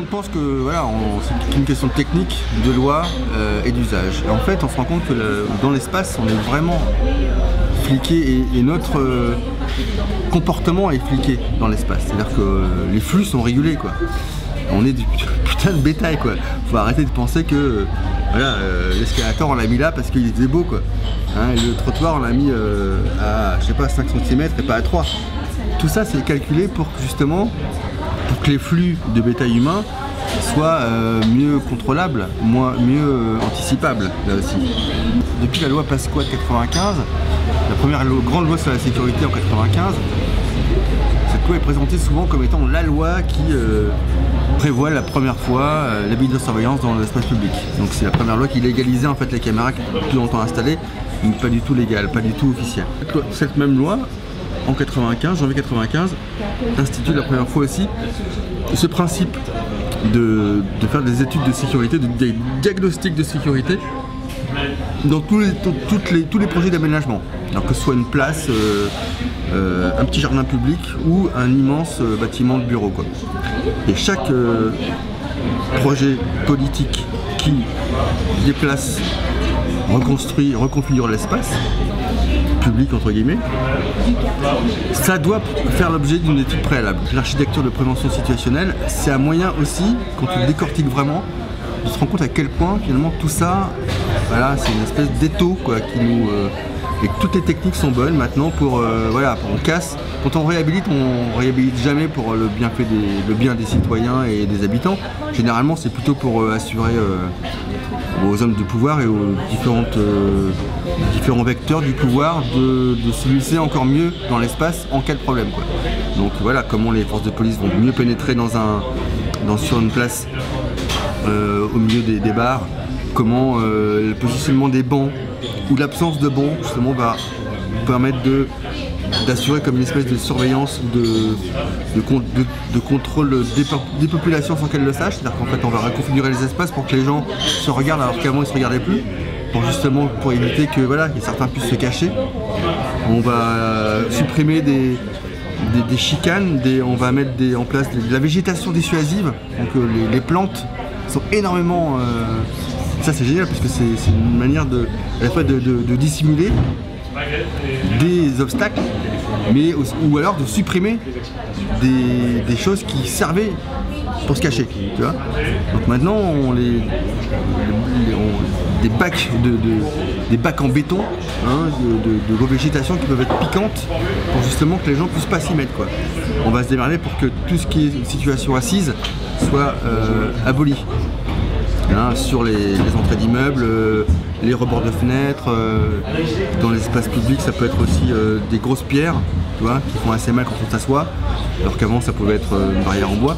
pense que voilà, c'est une question de technique, de loi et d'usage. En fait, on se rend compte que dans l'espace, on est vraiment fliqué et notre comportement est fliqué dans l'espace. C'est-à-dire que les flux sont régulés, quoi. On est du putain de bétail, quoi. Faut arrêter de penser que voilà, l'escalator on l'a mis là parce qu'il était beau, quoi. Hein, et le trottoir on l'a mis à, je sais pas, 5 cm et pas à 3. Tout ça c'est calculé pour que justement, pour que les flux de bétail humain soient mieux contrôlables, mieux anticipables, là aussi. Depuis la loi Pasqua de 95, la première grande loi sur la sécurité en 95, cette loi est présentée souvent comme étant la loi qui prévoit la première fois la vidéosurveillance dans l'espace public. Donc c'est la première loi qui légalisait en fait les caméras plus longtemps installées, mais pas du tout légales, pas du tout officielles. Cette même loi, en 95, janvier 95, institue la première fois aussi ce principe de faire des études de sécurité, des diagnostics de sécurité dans tous les projets d'aménagement. Alors que ce soit une place, un petit jardin public ou un immense bâtiment de bureau, quoi. Et chaque projet politique qui déplace, reconstruit, reconfigure l'espace public entre guillemets, ça doit faire l'objet d'une étude préalable. L'architecture de prévention situationnelle, c'est un moyen aussi, quand tu décortiques vraiment, de se rendre compte à quel point finalement tout ça, voilà, c'est une espèce d'étau, quoi, qui nous et que toutes les techniques sont bonnes maintenant pour voilà, on casse. Quand on réhabilite jamais pour le bien des citoyens et des habitants. Généralement, c'est plutôt pour assurer aux hommes de pouvoir et aux différents vecteurs du pouvoir de se glisser encore mieux dans l'espace en cas de problème, quoi. Donc voilà comment les forces de police vont mieux pénétrer sur une place au milieu des bars, comment le positionnement des bancs ou l'absence de bancs justement va permettre d'assurer comme une espèce de surveillance, de contrôle des populations sans qu'elles le sachent. C'est-à-dire qu'en fait on va reconfigurer les espaces pour que les gens se regardent alors qu'avant ils ne se regardaient plus, pour éviter que voilà, certains puissent se cacher. On va supprimer des chicanes, on va mettre en place de la végétation dissuasive. Donc les plantes sont énormément... ça c'est génial parce que c'est une manière à la fois de dissimuler des obstacles, mais ou alors de supprimer des choses qui servaient pour se cacher, tu vois. Donc maintenant des bacs en béton, hein, de revégétation qui peuvent être piquantes pour justement que les gens puissent pas s'y mettre, quoi. On va se démerder pour que tout ce qui est situation assise soit aboli. Hein, sur les entrées d'immeubles, les rebords de fenêtres, dans les espaces publics ça peut être aussi des grosses pierres, tu vois, qui font assez mal quand on s'assoit, alors qu'avant ça pouvait être une barrière en bois.